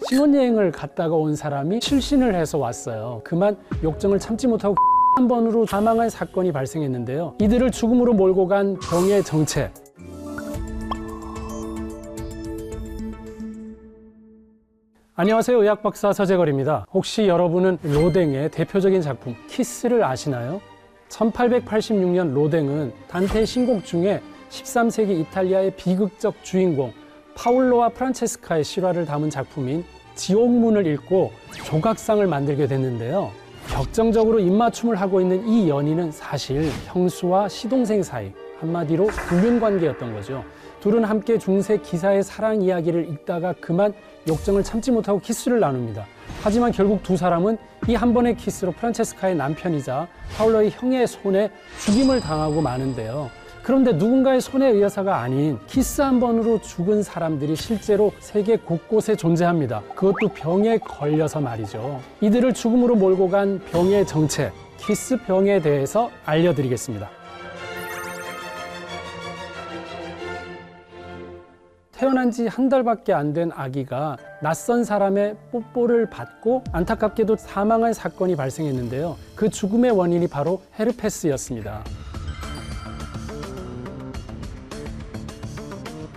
신혼여행을 갔다가 온 사람이 실신을 해서 왔어요. 그만 욕정을 참지 못하고 한 번으로 사망한 사건이 발생했는데요. 이들을 죽음으로 몰고 간 병의 정체. 안녕하세요. 의학박사 서재걸입니다. 혹시 여러분은 로댕의 대표적인 작품 키스를 아시나요? 1886년 로댕은 단테의 신곡 중에 13세기 이탈리아의 비극적 주인공 파울로와 프란체스카의 실화를 담은 작품인 지옥문을 읽고 조각상을 만들게 됐는데요. 격정적으로 입맞춤을 하고 있는 이 연인은 사실 형수와 시동생 사이, 한마디로 불륜관계였던 거죠. 둘은 함께 중세 기사의 사랑 이야기를 읽다가 그만 욕정을 참지 못하고 키스를 나눕니다. 하지만 결국 두 사람은 이 한 번의 키스로 프란체스카의 남편이자 파울로의 형의 손에 죽임을 당하고 마는데요. 그런데 누군가의 손에 의해서가 아닌 키스 한 번으로 죽은 사람들이 실제로 세계 곳곳에 존재합니다. 그것도 병에 걸려서 말이죠. 이들을 죽음으로 몰고 간 병의 정체, 키스병에 대해서 알려드리겠습니다. 태어난 지 한 달밖에 안 된 아기가 낯선 사람의 뽀뽀를 받고 안타깝게도 사망한 사건이 발생했는데요. 그 죽음의 원인이 바로 헤르페스였습니다.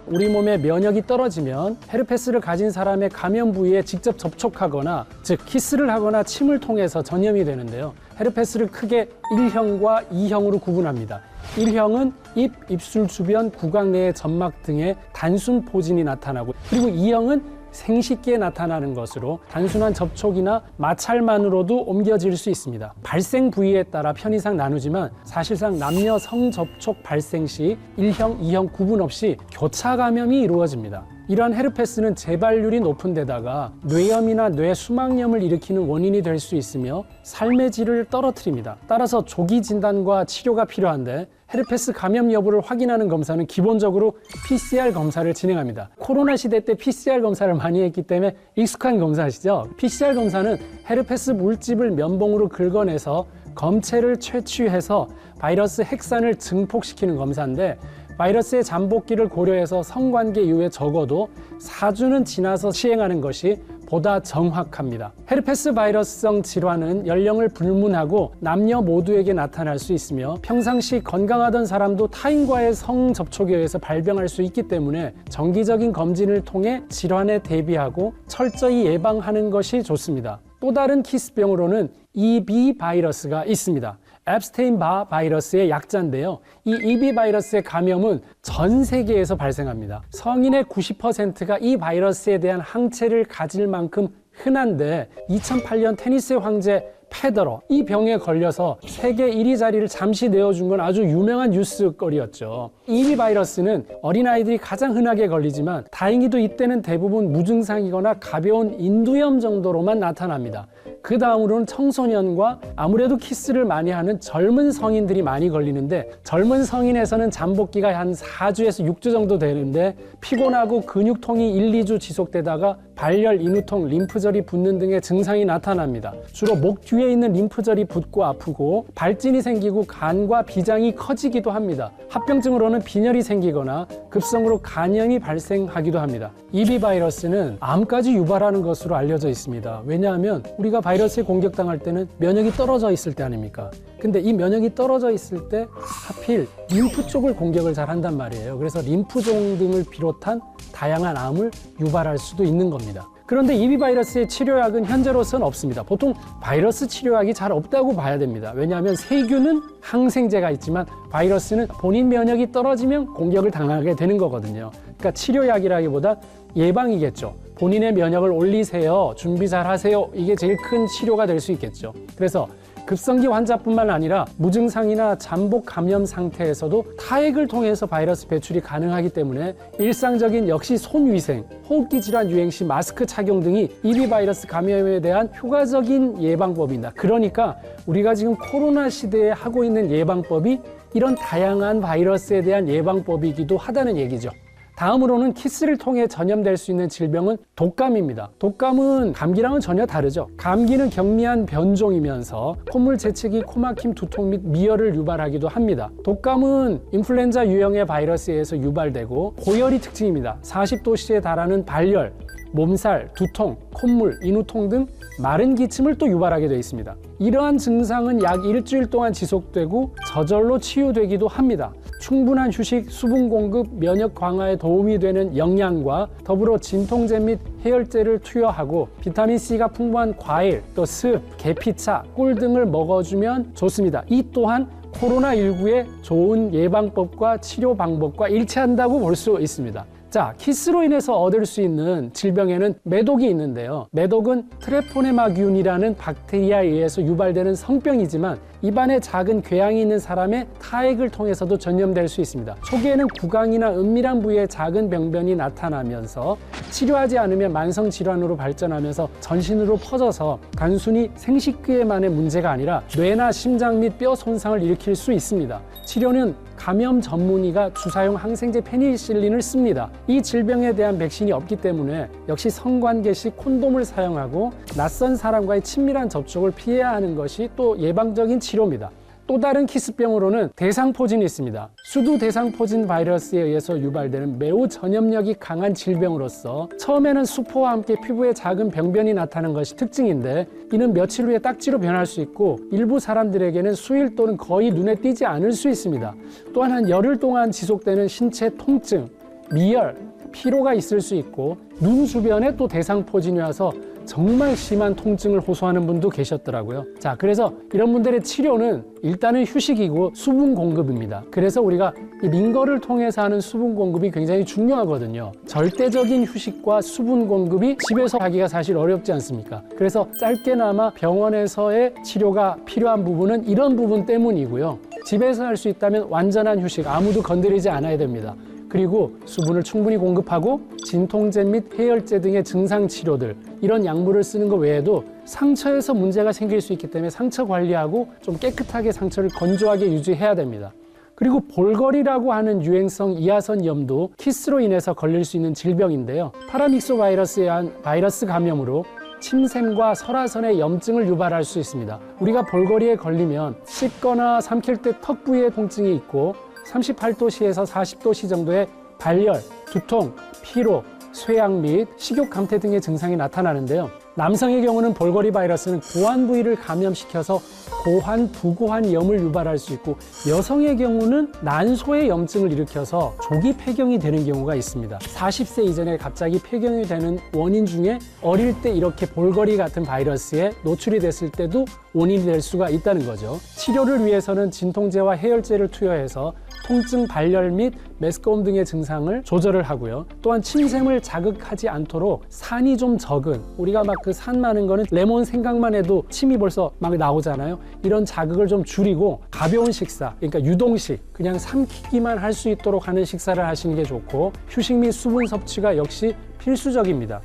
우리 몸의 면역이 떨어지면 헤르페스를 가진 사람의 감염 부위에 직접 접촉하거나, 즉 키스를 하거나 침을 통해서 전염이 되는데요. 헤르페스를 크게 1형과 2형으로 구분합니다. 1형은 입, 입술 주변, 구강 내의 점막 등의 단순 포진이 나타나고, 그리고 2형은 생식기에 나타나는 것으로 단순한 접촉이나 마찰만으로도 옮겨질 수 있습니다. 발생 부위에 따라 편의상 나누지만 사실상 남녀 성접촉 발생 시 1형, 2형 구분 없이 교차 감염이 이루어집니다. 이러한 헤르페스는 재발률이 높은 데다가 뇌염이나 뇌수막염을 일으키는 원인이 될 수 있으며 삶의 질을 떨어뜨립니다. 따라서 조기 진단과 치료가 필요한데 헤르페스 감염 여부를 확인하는 검사는 기본적으로 PCR 검사를 진행합니다. 코로나 시대 때 PCR 검사를 많이 했기 때문에 익숙한 검사시죠. PCR 검사는 헤르페스 물집을 면봉으로 긁어내서 검체를 채취해서 바이러스 핵산을 증폭시키는 검사인데, 바이러스의 잠복기를 고려해서 성관계 이후에 적어도 4주는 지나서 시행하는 것이 보다 정확합니다. 헤르페스 바이러스성 질환은 연령을 불문하고 남녀 모두에게 나타날 수 있으며 평상시 건강하던 사람도 타인과의 성접촉에 의해서 발병할 수 있기 때문에 정기적인 검진을 통해 질환에 대비하고 철저히 예방하는 것이 좋습니다. 또 다른 키스병으로는 EB 바이러스가 있습니다. 앱스테인-바 바이러스의 약자인데요. 이 EB 바이러스의 감염은 전 세계에서 발생합니다. 성인의 90%가 이 바이러스에 대한 항체를 가질 만큼 흔한데, 2008년 테니스의 황제 페더러, 이 병에 걸려서 세계 1위 자리를 잠시 내어준 건 아주 유명한 뉴스거리였죠. EB 바이러스는 어린아이들이 가장 흔하게 걸리지만 다행히도 이때는 대부분 무증상이거나 가벼운 인두염 정도로만 나타납니다. 그 다음으로는 청소년과 아무래도 키스를 많이 하는 젊은 성인들이 많이 걸리는데, 젊은 성인에서는 잠복기가 한 4주에서 6주 정도 되는데 피곤하고 근육통이 1, 2주 지속되다가 발열, 인후통, 림프절이 붓는 등의 증상이 나타납니다. 주로 목 뒤에 있는 림프절이 붓고 아프고 발진이 생기고 간과 비장이 커지기도 합니다. 합병증으로는 빈혈이 생기거나 급성으로 간염이 발생하기도 합니다. EB 바이러스는 암까지 유발하는 것으로 알려져 있습니다. 왜냐하면 우리가 바이러스에 공격당할 때는 면역이 떨어져 있을 때 아닙니까? 근데 이 면역이 떨어져 있을 때 하필 림프 쪽을 공격을 잘 한단 말이에요. 그래서 림프종 등을 비롯한 다양한 암을 유발할 수도 있는 겁니다. 그런데 EB 바이러스의 치료약은 현재로서는 없습니다. 보통 바이러스 치료약이 잘 없다고 봐야 됩니다. 왜냐하면 세균은 항생제가 있지만 바이러스는 본인 면역이 떨어지면 공격을 당하게 되는 거거든요. 그러니까 치료약이라기보다 예방이겠죠. 본인의 면역을 올리세요. 준비 잘 하세요. 이게 제일 큰 치료가 될 수 있겠죠. 그래서 급성기 환자뿐만 아니라 무증상이나 잠복 감염 상태에서도 타액을 통해서 바이러스 배출이 가능하기 때문에 일상적인 역시 손위생, 호흡기 질환 유행 시 마스크 착용 등이 EB 바이러스 감염에 대한 효과적인 예방법입니다. 그러니까 우리가 지금 코로나 시대에 하고 있는 예방법이 이런 다양한 바이러스에 대한 예방법이기도 하다는 얘기죠. 다음으로는 키스를 통해 전염될 수 있는 질병은 독감입니다. 독감은 감기랑은 전혀 다르죠. 감기는 경미한 변종이면서 콧물 재채기, 코막힘, 두통 및 미열을 유발하기도 합니다. 독감은 인플루엔자 유형의 바이러스에 의해서 유발되고 고열이 특징입니다. 40도씨에 달하는 발열, 몸살, 두통, 콧물, 인후통 등 마른 기침을 또 유발하게 되어 있습니다. 이러한 증상은 약 일주일 동안 지속되고 저절로 치유되기도 합니다. 충분한 휴식, 수분 공급, 면역 강화에 도움이 되는 영양과 더불어 진통제 및 해열제를 투여하고 비타민C가 풍부한 과일, 또 습, 계피차, 꿀 등을 먹어주면 좋습니다. 이 또한 코로나19의 좋은 예방법과 치료 방법과 일치한다고 볼 수 있습니다. 자, 키스로 인해서 얻을 수 있는 질병에는 매독이 있는데요. 매독은 트레포네마균이라는 박테리아에 의해서 유발되는 성병이지만 입안에 작은 궤양이 있는 사람의 타액을 통해서도 전염될 수 있습니다. 초기에는 구강이나 은밀한 부위에 작은 병변이 나타나면서 치료하지 않으면 만성 질환으로 발전하면서 전신으로 퍼져서 단순히 생식기에만의 문제가 아니라 뇌나 심장 및 뼈 손상을 일으킬 수 있습니다. 치료는 감염 전문의가 주사용 항생제 페니실린을 씁니다. 이 질병에 대한 백신이 없기 때문에 역시 성관계 시 콘돔을 사용하고 낯선 사람과의 친밀한 접촉을 피해야 하는 것이 또 예방적인 치료입니다. 또 다른 키스병으로는 대상포진이 있습니다. 수두 대상포진 바이러스에 의해서 유발되는 매우 전염력이 강한 질병으로서 처음에는 수포와 함께 피부에 작은 병변이 나타나는 것이 특징인데 이는 며칠 후에 딱지로 변할 수 있고 일부 사람들에게는 수일 또는 거의 눈에 띄지 않을 수 있습니다. 또한 한 열흘 동안 지속되는 신체 통증, 미열, 피로가 있을 수 있고 눈 주변에 또 대상포진이 와서 정말 심한 통증을 호소하는 분도 계셨더라고요. 자, 그래서 이런 분들의 치료는 일단은 휴식이고 수분 공급입니다. 그래서 우리가 이 링거를 통해서 하는 수분 공급이 굉장히 중요하거든요. 절대적인 휴식과 수분 공급이 집에서 하기가 사실 어렵지 않습니까? 그래서 짧게나마 병원에서의 치료가 필요한 부분은 이런 부분 때문이고요. 집에서 할 수 있다면 완전한 휴식, 아무도 건드리지 않아야 됩니다. 그리고 수분을 충분히 공급하고 진통제 및 해열제 등의 증상 치료들, 이런 약물을 쓰는 것 외에도 상처에서 문제가 생길 수 있기 때문에 상처 관리하고 좀 깨끗하게 상처를 건조하게 유지해야 됩니다. 그리고 볼거리라고 하는 유행성 이하선염도 키스로 인해서 걸릴 수 있는 질병인데요. 파라믹소 바이러스에 의한 바이러스 감염으로 침샘과 설화선의 염증을 유발할 수 있습니다. 우리가 볼거리에 걸리면 씹거나 삼킬 때 턱 부위에 통증이 있고 38도씨에서 40도씨 정도의 발열, 두통, 피로, 쇠약 및 식욕 감퇴 등의 증상이 나타나는데요. 남성의 경우는 볼거리 바이러스는 고환 부위를 감염시켜서 고환, 부고환염을 유발할 수 있고 여성의 경우는 난소의 염증을 일으켜서 조기 폐경이 되는 경우가 있습니다. 40세 이전에 갑자기 폐경이 되는 원인 중에 어릴 때 이렇게 볼거리 같은 바이러스에 노출이 됐을 때도 원인이 될 수가 있다는 거죠. 치료를 위해서는 진통제와 해열제를 투여해서 통증, 발열 및 메스꺼움 등의 증상을 조절을 하고요. 또한 침샘을 자극하지 않도록 산이 좀 적은, 우리가 막 그 산 많은 거는 레몬 생각만 해도 침이 벌써 막 나오잖아요. 이런 자극을 좀 줄이고 가벼운 식사, 그러니까 유동식, 그냥 삼키기만 할 수 있도록 하는 식사를 하시는 게 좋고 휴식 및 수분 섭취가 역시 필수적입니다.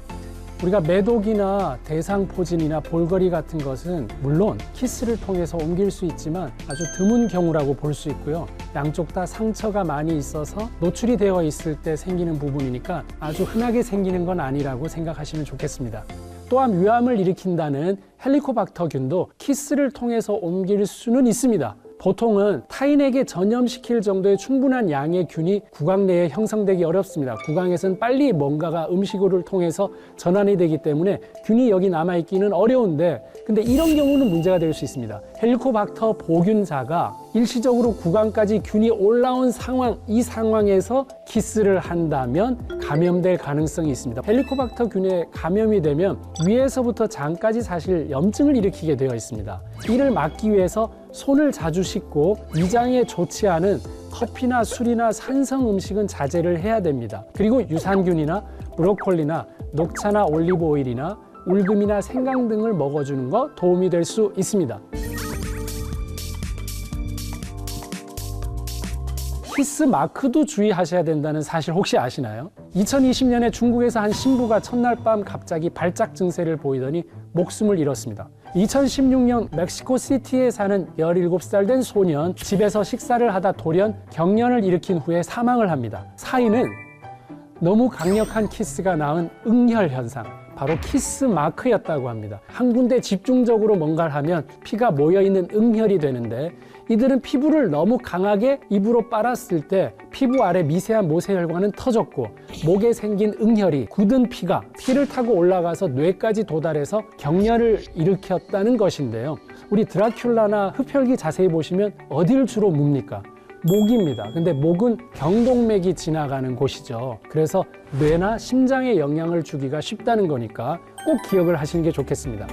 우리가 매독이나 대상포진이나 볼거리 같은 것은 물론 키스를 통해서 옮길 수 있지만 아주 드문 경우라고 볼 수 있고요. 양쪽 다 상처가 많이 있어서 노출이 되어 있을 때 생기는 부분이니까 아주 흔하게 생기는 건 아니라고 생각하시면 좋겠습니다. 또한 위암을 일으킨다는 헬리코박터균도 키스를 통해서 옮길 수는 있습니다. 보통은 타인에게 전염시킬 정도의 충분한 양의 균이 구강 내에 형성되기 어렵습니다. 구강에서는 빨리 뭔가가 음식을 통해서 전환이 되기 때문에 균이 여기 남아있기는 어려운데 근데 이런 경우는 문제가 될 수 있습니다. 헬리코박터 보균자가 일시적으로 구강까지 균이 올라온 상황, 이 상황에서 키스를 한다면 감염될 가능성이 있습니다. 헬리코박터 균에 감염이 되면 위에서부터 장까지 사실 염증을 일으키게 되어 있습니다. 이를 막기 위해서 손을 자주 씻고 위장에 좋지 않은 커피나 술이나 산성 음식은 자제를 해야 됩니다. 그리고 유산균이나 브로콜리나 녹차나 올리브 오일이나 울금이나 생강 등을 먹어주는 거 도움이 될 수 있습니다. 키스 마크도 주의하셔야 된다는 사실 혹시 아시나요? 2020년에 중국에서 한 신부가 첫날 밤 갑자기 발작 증세를 보이더니 목숨을 잃었습니다. 2016년 멕시코시티에 사는 17살 된 소년, 집에서 식사를 하다 돌연 경련을 일으킨 후에 사망을 합니다. 사인은 너무 강력한 키스가 낳은 응혈 현상, 바로 키스 마크였다고 합니다. 한 군데 집중적으로 뭔가를 하면 피가 모여있는 응혈이 되는데, 이들은 피부를 너무 강하게 입으로 빨았을 때 피부 아래 미세한 모세혈관은 터졌고, 목에 생긴 응혈이 굳은 피가 피를 타고 올라가서 뇌까지 도달해서 경련을 일으켰다는 것인데요. 우리 드라큘라나 흡혈귀 자세히 보시면 어디를 주로 묵니까? 목입니다. 근데 목은 경동맥이 지나가는 곳이죠. 그래서 뇌나 심장에 영향을 주기가 쉽다는 거니까 꼭 기억을 하시는 게 좋겠습니다.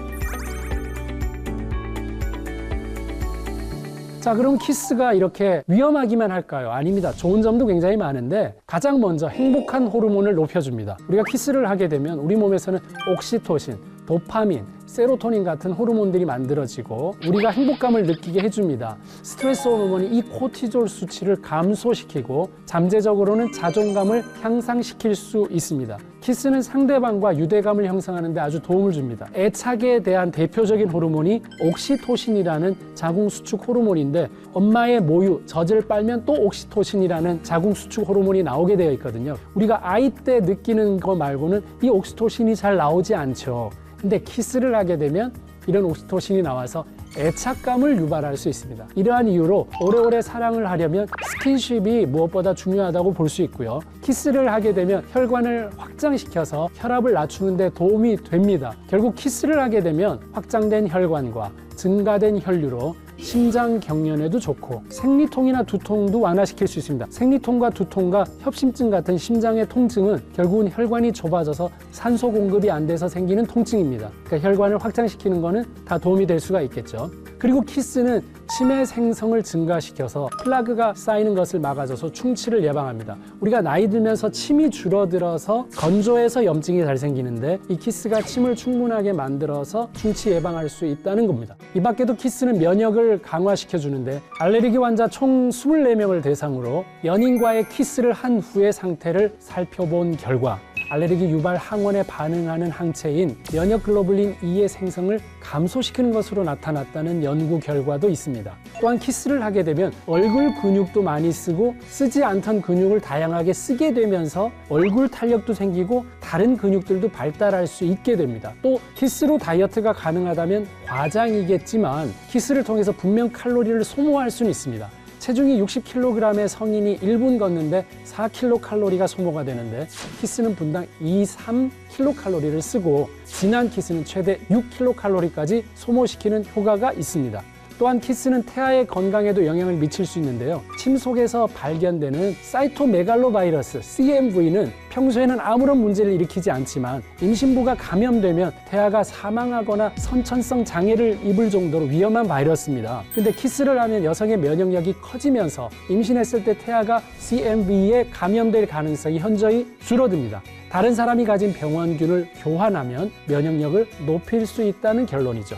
자, 그럼 키스가 이렇게 위험하기만 할까요? 아닙니다. 좋은 점도 굉장히 많은데, 가장 먼저 행복한 호르몬을 높여줍니다. 우리가 키스를 하게 되면 우리 몸에서는 옥시토신, 도파민, 세로토닌 같은 호르몬들이 만들어지고 우리가 행복감을 느끼게 해줍니다. 스트레스 호르몬이 이 코티졸 수치를 감소시키고 잠재적으로는 자존감을 향상시킬 수 있습니다. 키스는 상대방과 유대감을 형성하는 데 아주 도움을 줍니다. 애착에 대한 대표적인 호르몬이 옥시토신이라는 자궁수축 호르몬인데, 엄마의 모유, 젖을 빨면 또 옥시토신이라는 자궁수축 호르몬이 나오게 되어 있거든요. 우리가 아이 때 느끼는 거 말고는 이 옥시토신이 잘 나오지 않죠. 근데 키스를 하게 되면 이런 옥시토신이 나와서 애착감을 유발할 수 있습니다. 이러한 이유로 오래오래 사랑을 하려면 스킨십이 무엇보다 중요하다고 볼 수 있고요. 키스를 하게 되면 혈관을 확장시켜서 혈압을 낮추는 데 도움이 됩니다. 결국 키스를 하게 되면 확장된 혈관과 증가된 혈류로 심장 경련에도 좋고 생리통이나 두통도 완화시킬 수 있습니다. 생리통과 두통과 협심증 같은 심장의 통증은 결국은 혈관이 좁아져서 산소 공급이 안 돼서 생기는 통증입니다. 그러니까 혈관을 확장시키는 거는 다 도움이 될 수가 있겠죠. 그리고 키스는 치매 생성을 증가시켜서 플라그가 쌓이는 것을 막아줘서 충치를 예방합니다. 우리가 나이 들면서 침이 줄어들어서 건조해서 염증이 잘 생기는데, 이 키스가 침을 충분하게 만들어서 충치 예방할 수 있다는 겁니다. 이 밖에도 키스는 면역을 강화시켜 주는데, 알레르기 환자 총 24명을 대상으로 연인과의 키스를 한 후의 상태를 살펴본 결과, 알레르기 유발 항원에 반응하는 항체인 면역글로불린 E의 생성을 감소시키는 것으로 나타났다는 연구 결과도 있습니다. 또한 키스를 하게 되면 얼굴 근육도 많이 쓰고 쓰지 않던 근육을 다양하게 쓰게 되면서 얼굴 탄력도 생기고 다른 근육들도 발달할 수 있게 됩니다. 또 키스로 다이어트가 가능하다면 과장이겠지만 키스를 통해서 분명 칼로리를 소모할 수는 있습니다. 체중이 60kg의 성인이 1분 걷는데 4kcal 소모가 되는데, 키스는 분당 3kcal를 쓰고 진한 키스는 최대 6kcal까지 소모시키는 효과가 있습니다. 또한 키스는 태아의 건강에도 영향을 미칠 수 있는데요. 침 속에서 발견되는 사이토메갈로바이러스 CMV는 평소에는 아무런 문제를 일으키지 않지만 임신부가 감염되면 태아가 사망하거나 선천성 장애를 입을 정도로 위험한 바이러스입니다. 근데 키스를 하면 여성의 면역력이 커지면서 임신했을 때 태아가 CMV에 감염될 가능성이 현저히 줄어듭니다. 다른 사람이 가진 병원균을 교환하면 면역력을 높일 수 있다는 결론이죠.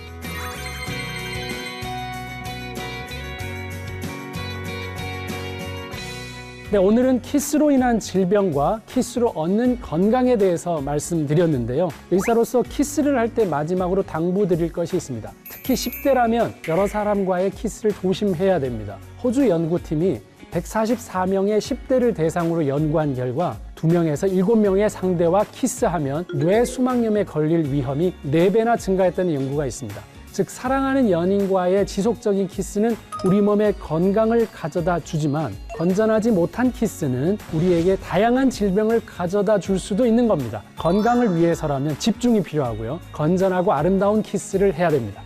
네, 오늘은 키스로 인한 질병과 키스로 얻는 건강에 대해서 말씀드렸는데요. 의사로서 키스를 할 때 마지막으로 당부드릴 것이 있습니다. 특히 10대라면 여러 사람과의 키스를 조심해야 됩니다. 호주 연구팀이 144명의 10대를 대상으로 연구한 결과 2명에서 7명의 상대와 키스하면 뇌 수막염에 걸릴 위험이 4배나 증가했다는 연구가 있습니다. 즉, 사랑하는 연인과의 지속적인 키스는 우리 몸에 건강을 가져다 주지만, 건전하지 못한 키스는 우리에게 다양한 질병을 가져다 줄 수도 있는 겁니다. 건강을 위해서라면 집중이 필요하고요. 건전하고 아름다운 키스를 해야 됩니다.